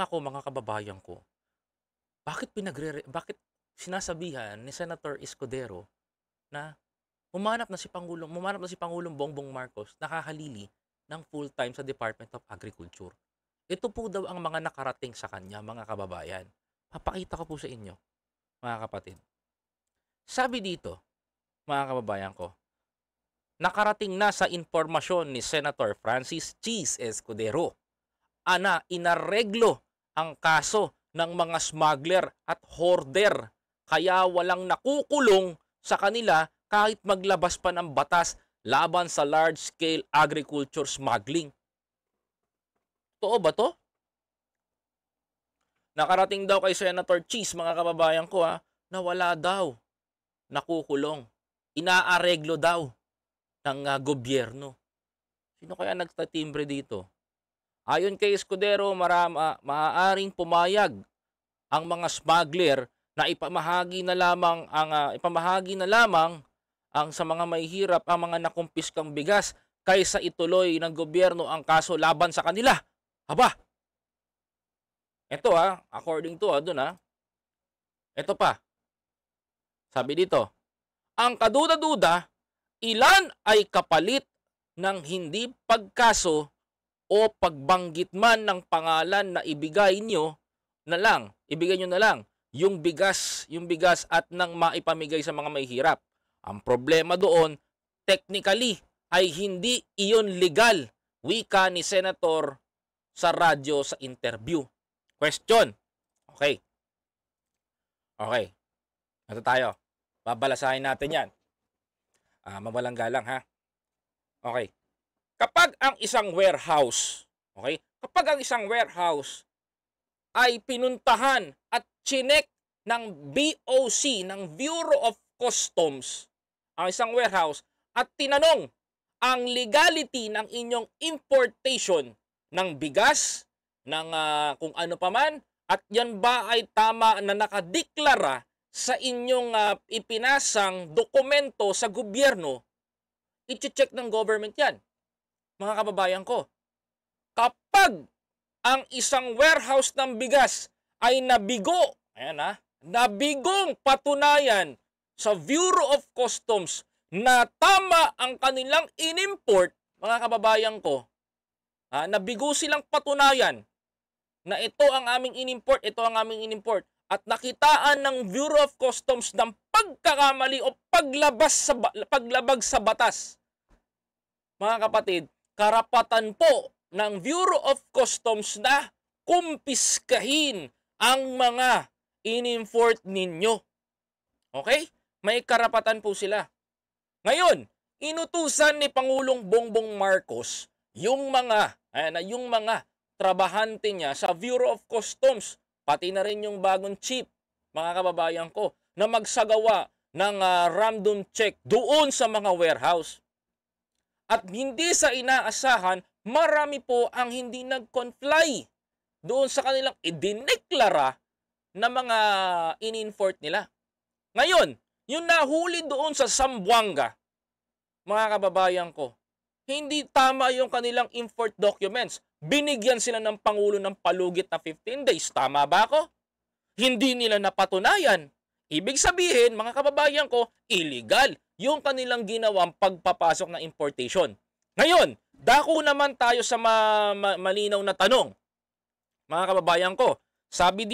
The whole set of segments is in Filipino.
ako mga kababayan ko, bakit sinasabihan ni Senator Escudero na humanap na si Pangulong Bongbong Marcos nakahalili ng full-time sa Department of Agriculture. Ito po daw ang mga nakarating sa kanya, mga kababayan. Papakita ko po sa inyo, mga kapatid. Sabi dito, mga kababayan ko, nakarating na sa impormasyon ni Senator Francis Cheese Escudero na inareglo ang kaso ng mga smuggler at hoarder kaya walang nakukulong sa kanila kahit maglabas pa ng batas laban sa large-scale agriculture smuggling. Totoo ba to? Nakarating daw kay Senator Cheese, mga kababayan ko na wala daw nakukulong. Inaareglo daw ng gobyerno. Sino kaya nagtatimbre dito? Ayon kay Escudero, maaaring pumayag ang mga smuggler na ipamahagi na lamang ang sa mga mahihirap ang mga nakumpiskang bigas kaysa ituloy ng gobyerno ang kaso laban sa kanila. Aba, ito according to ito pa. Sabi dito, ang kaduda-duda, ilan ay kapalit ng hindi pagkaso o pagbanggit man ng pangalan na ibigay nyo na lang yung bigas at nang maipamigay sa mga mahihirap. Ang problema doon, technically, ay hindi iyon legal, wika ni Senator sa radyo sa interview. Question. Okay. Ito tayo. Babalasahin natin yan. Mawalang galang Okay. Kapag ang isang warehouse ay pinuntahan at chinek ng BOC, ng Bureau of Customs, ang isang warehouse, at tinanong ang legality ng inyong importation ng bigas, ng kung ano paman, at yan ba ay tama na nakadeklara sa inyong ipinasang dokumento sa gobyerno, i-check ng government yan. Mga kababayan ko, kapag ang isang warehouse ng bigas ay nabigong patunayan sa Bureau of Customs na tama ang kanilang inimport, mga kababayan ko, nabigo silang patunayan na ito ang aming inimport, at nakitaan ng Bureau of Customs ng pagkakamali o paglabag sa batas. Mga kapatid, karapatan po ng Bureau of Customs na kumpiskahin ang mga inimport ninyo. Okay? May karapatan po sila. Ngayon, inutusan ni Pangulong Bongbong Marcos yung mga trabahante niya sa Bureau of Customs, pati na rin yung bagong chief, mga kababayan ko, na magsagawa ng random check doon sa mga warehouse. At hindi sa inaasahan, marami po ang hindi nag-comply doon sa kanilang idineklara na mga in-import nila. Ngayon, yung nahuli doon sa Zamboanga, mga kababayan ko, hindi tama yung kanilang import documents. Binigyan sila ng Pangulo ng palugit na 15 days. Tama ba ako? Hindi nila napatunayan. Ibig sabihin, mga kababayan ko, illegal yung kanilang ginawang pagpapasok ng importation. Ngayon, dako naman tayo sa malinaw na tanong. Mga kababayan ko, sabi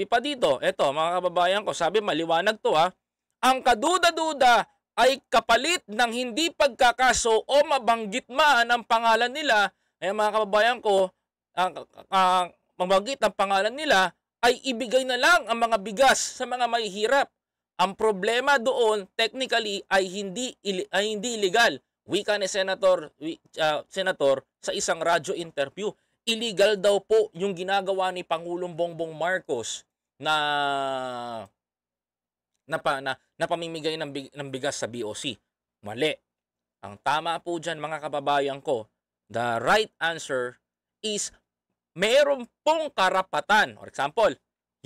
pa dito, eto mga kababayan ko, sabi maliwanag to ang kaduda-duda ay kapalit ng hindi pagkakaso o mabanggit man ang pangalan nila, mga kababayan ko, mabanggit ang pangalan nila, ay ibigay na lang ang mga bigas sa mga mahihirap. Ang problema doon, technically, ay hindi illegal. Wika ni Senator sa isang radyo interview. Illegal daw po yung ginagawa ni Pangulong Bongbong Marcos na pamimigay ng bigas sa BOC. Mali. Ang tama po dyan, mga kababayan ko, the right answer is meron pong karapatan. For example,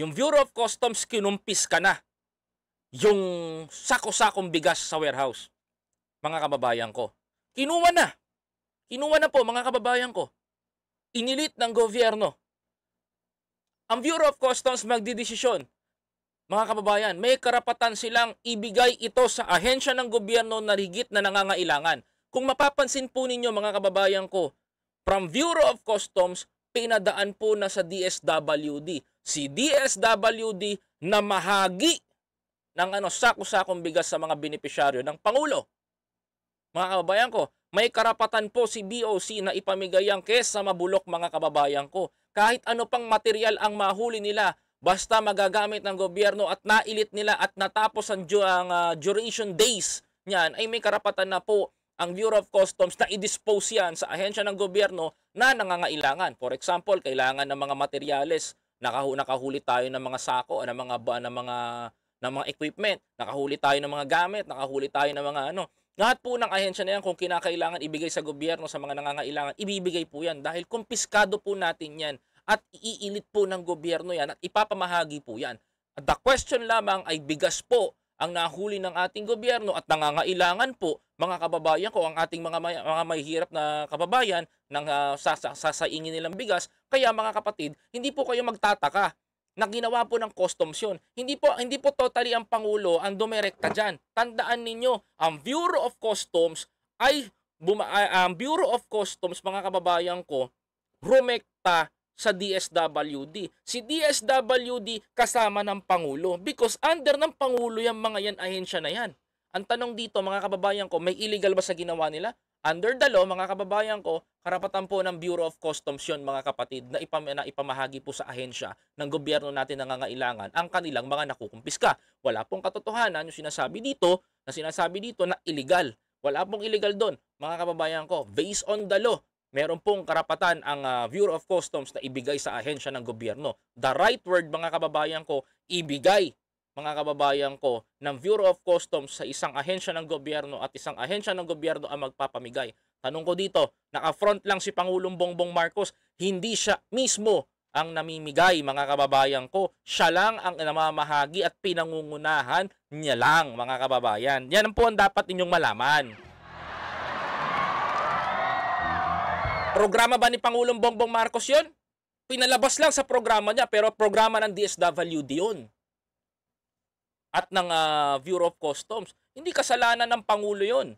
yung Bureau of Customs kinumpis ka na yung sako-sakong bigas sa warehouse. Mga kababayan ko, kinuha na po, mga kababayan ko. Inilit ng gobyerno. Ang Bureau of Customs magdidesisyon. Mga kababayan, may karapatan silang ibigay ito sa ahensya ng gobyerno na higit na nangangailangan. Kung mapapansin po ninyo mga kababayan ko, from Bureau of Customs, pinadaan po na sa DSWD. Si DSWD na mahagi ng sako-sakong bigas sa mga benepisyaryo ng Pangulo. Mga kababayan ko, may karapatan po si BOC na ipamigay ang kesa mabulok mga kababayan ko. Kahit ano pang material ang mahuli nila, basta magagamit ng gobyerno at nailit nila at natapos ang duration days niyan, ay may karapatan na po ang Bureau of Customs na i-dispose yan sa ahensya ng gobyerno na nangangailangan. For example, kailangan ng mga materyales, nakahuli tayo ng mga sako, ng mga equipment, nakahuli tayo ng mga gamit, nakahuli tayo ng mga lahat po ng ahensya na yan, kung kinakailangan ibigay sa gobyerno sa mga nangangailangan, ibibigay po yan dahil kumpiskado po natin yan at iilit po ng gobyerno yan at ipapamahagi po yan. At the question lamang ay bigas po ang nahuli ng ating gobyerno at nangangailangan po mga kababayan ko, ang ating mga mahihirap na kababayan ng sasaingin nilang bigas. Kaya mga kapatid, hindi po kayo magtataka na ginawa po ng customs yun. Hindi po totally ang Pangulo ang dumirekta dyan. Tandaan ninyo, ang Bureau of Customs ang Bureau of Customs, mga kababayan ko, rumekta sa DSWD. Si DSWD kasama ng Pangulo because under ng Pangulo yung mga yan, ahensya na yan. Ang tanong dito, mga kababayan ko, may illegal ba sa ginawa nila? Under the law, mga kababayan ko, karapatan po ng Bureau of Customs yun, mga kapatid, na ipamahagi po sa ahensya ng gobyerno natin na nangangailangan ang kanilang mga nakukumpiska. Wala pong katotohanan yung sinasabi dito na illegal. Wala pong illegal doon, mga kababayan ko. Based on the law, meron pong karapatan ang Bureau of Customs na ibigay sa ahensya ng gobyerno. The right word, mga kababayan ko, ibigay, mga kababayan ko, ng Bureau of Customs sa isang ahensya ng gobyerno at isang ahensya ng gobyerno ang magpapamigay. Tanong ko dito, naka-front lang si Pangulong Bongbong Marcos, hindi siya mismo ang namimigay, mga kababayan ko. Siya lang ang namamahagi at pinangungunahan niya lang, mga kababayan. Yan po ang dapat ninyong malaman. Programa ba ni Pangulong Bongbong Marcos yun? Pinalabas lang sa programa niya, pero programa ng DSWD yun. At ng Bureau of Customs. Hindi kasalanan ng Pangulo yun.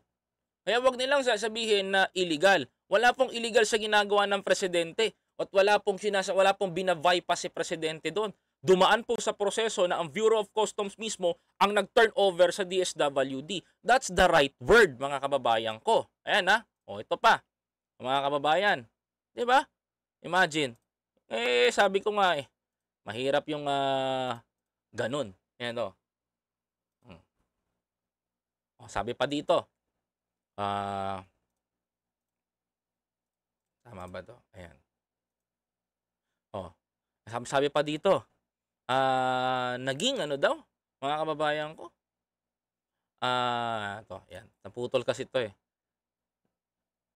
Kaya wag nilang sasabihin na illegal. Wala pong illegal sa ginagawa ng presidente at wala pong binabypass si presidente doon. Dumaan po sa proseso na ang Bureau of Customs mismo ang nag-turn over sa DSWD. That's the right word, mga kababayan ko. Ayan O, ito pa. Mga kababayan. 'Di ba? Imagine. Sabi ko nga mahirap yung ganun. Ayan o. Sabi pa dito, tama ba to? Ayan. Sabi pa dito, naging daw, mga kababayan ko? Ayan, naputol kasi ito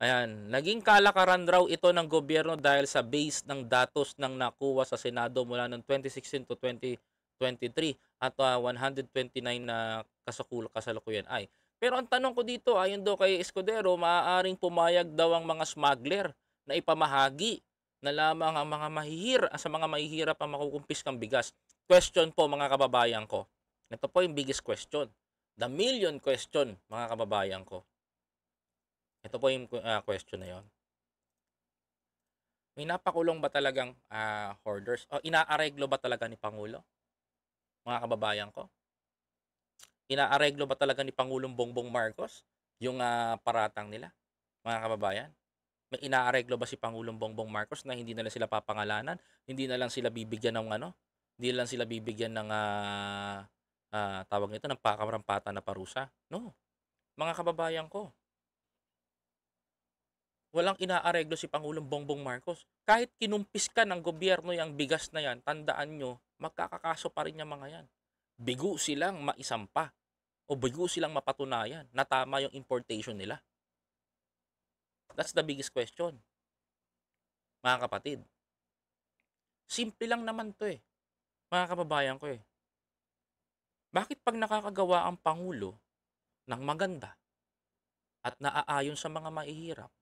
Ayan, naging kalakaran raw ito ng gobyerno dahil sa base ng datos ng nakuha sa Senado mula noong 2016 to 2023 at 129 na kasalukuyan ay. Pero ang tanong ko dito, ayon daw kay Escudero, maaaring pumayag daw ang mga smuggler na ipamahagi na lamang ang mga mahihirap ang makukumpiskang bigas. Question po, mga kababayan ko. Ito po yung biggest question. The million question, mga kababayan ko. Ito po yung question na yon. May napakulong ba talagang hoarders? O inaareglo ba talaga ni Pangulo? Mga kababayan ko? Inaareglo ba talaga ni Pangulong Bongbong Marcos yung paratang nila, mga kababayan? May inaareglo ba si Pangulong Bongbong Marcos na hindi na lang sila papangalanan, hindi na lang sila bibigyan ng hindi lang sila bibigyan ng tawag nito ng pakarampatan na parusa? No. Mga kababayan ko, walang inaareglo si Pangulong Bongbong Marcos. Kahit kinumpis ka ng gobyerno yung bigas na yan, tandaan nyo, magkakakaso pa rin yung mga yan. Bigo silang maisampa o bigo silang mapatunayan na tama yung importation nila. That's the biggest question, mga kapatid. Simple lang naman to mga kababayan ko Bakit pag nakakagawa ang Pangulo ng maganda at naaayon sa mga mahihirap,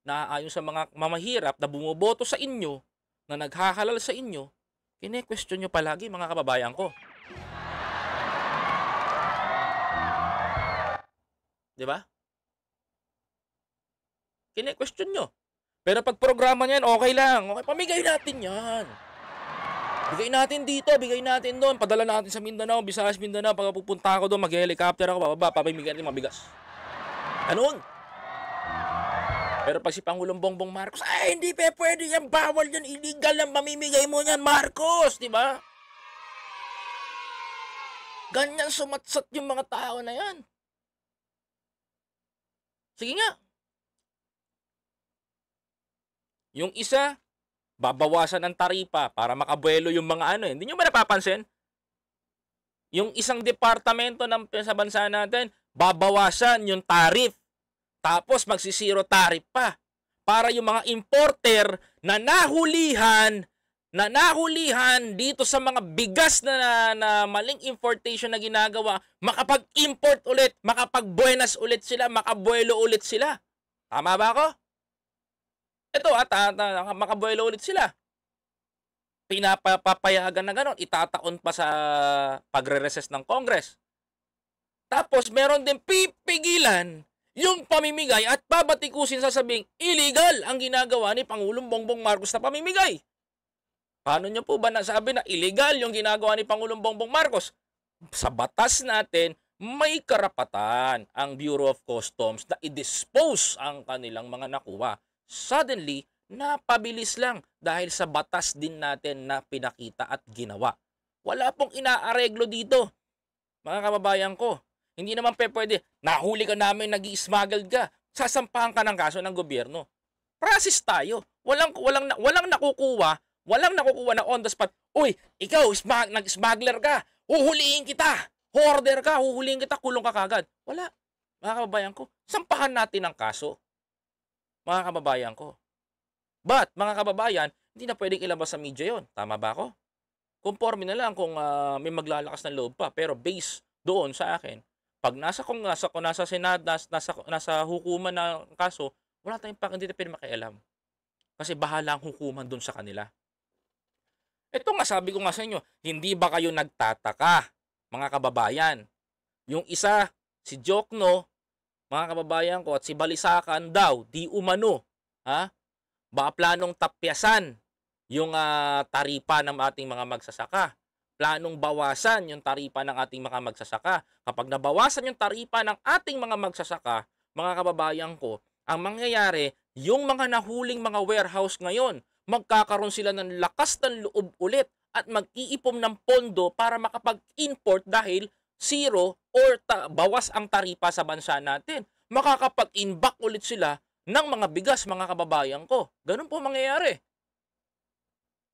naaayon sa mga mamahirap na bumoboto sa inyo, na naghahalal sa inyo, Kine-question nyo palagi mga kababayan ko. Di ba? Kine-question nyo. Pero pag programa niyan, okay lang. Okay, pamigay natin yan. Bigay natin dito, bigay natin doon. Padala natin sa Mindanao, Visayas, Mindanao. Pag pupunta ako doon, mag-helicopter ako, bababa, papamigay natin mabigas. Ganun. Pero pag si Pangulong Bongbong Marcos, ay hindi pwede yan, bawal yan, illegal lang mamimigay mo yan, Marcos, di ba? Ganyan sumatsat yung mga tao na yan. Sige nga. Yung isa, babawasan ng taripa para makabuelo yung mga ano. Hindi nyo ba napapansin? Yung isang departamento sa bansa natin, babawasan yung tarif. Tapos magsisiro tarif pa. Para yung mga importer na nahulihan dito sa mga bigas na maling importation na ginagawa, makapag-import ulit, makapag-buenas ulit sila, makabuelo ulit sila. Tama ba ako? Ito makabuelo ulit sila. Pinapapayagan na gano'n, itataon pa sa pagre-recess ng Congress. Tapos meron din pipigilan yung pamimigay at babatikusin sasabing illegal ang ginagawa ni Pangulong Bongbong Marcos na pamimigay. Paano nyo po ba nasabi na illegal yung ginagawa ni Pangulong Bongbong Marcos? Sa batas natin, may karapatan ang Bureau of Customs na i-dispose ang kanilang mga nakuha. Suddenly, napabilis lang dahil sa batas din natin na pinakita at ginawa. Wala pong inaareglo dito, mga kababayan ko. Hindi naman pwede, nahuli ka namin, nag-i-smuggle ka, sasampahan ka ng kaso ng gobyerno. Process tayo. Walang nakukuha na on the spot. Uy, ikaw, nag-smuggler ka, huhulihin kita, hoarder ka, huhulihin kita, kulong ka kagad. Wala, mga kababayan ko. Sampahan natin ang kaso, mga kababayan ko. But, mga kababayan, hindi na pwedeng ilabas sa media yon. Tama ba ako? Conforme na lang kung may maglalakas ng loob pa. Pero based doon sa akin, pag nasa Senado, nasa hukuman na kaso, wala tayong hindi na pwede makialam. Kasi bahala ang hukuman doon sa kanila. Ito nga, sabi ko nga sa inyo, hindi ba kayo nagtataka, mga kababayan? Yung isa, si Jokno, mga kababayan ko, at si Balisakan daw, di umano, baka planong tapyasan yung taripa ng ating mga magsasaka. Planong bawasan yung taripa ng ating mga magsasaka. Kapag nabawasan yung taripa ng ating mga magsasaka, mga kababayan ko, ang mangyayari, yung mga nahuling mga warehouse ngayon, magkakaroon sila ng lakas ng loob ulit at mag-iipon ng pondo para makapag-import dahil zero or bawas ang taripa sa bansa natin. Makakapag-inback ulit sila ng mga bigas, mga kababayan ko. Ganun po mangyayari.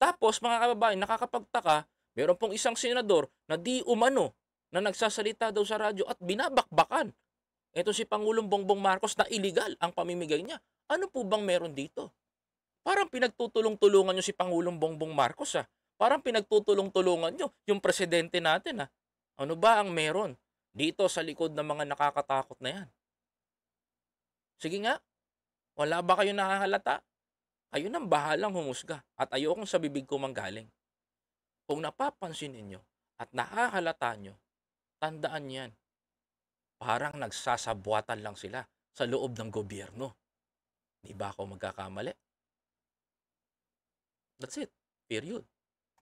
Tapos, mga kababayan, nakakapagtaka, meron pong isang senador na di umano na nagsasalita daw sa radyo at binabakbakan. Ito si Pangulong Bongbong Marcos na illegal ang pamimigay niya. Ano po bang meron dito? Parang pinagtutulong-tulungan nyo si Pangulong Bongbong Marcos. Parang pinagtutulong-tulungan nyo yung presidente natin. Ano ba ang meron dito sa likod ng mga nakakatakot na yan? Sige nga, wala ba kayo nakahalata? Kayo nang bahalang humusga at ayokong sa bibig ko manggaling. Kung napapansin ninyo at nakahalata nyo, tandaan yan. Parang nagsasabwatan lang sila sa loob ng gobyerno. Di ba ako magkakamali? That's it. Period.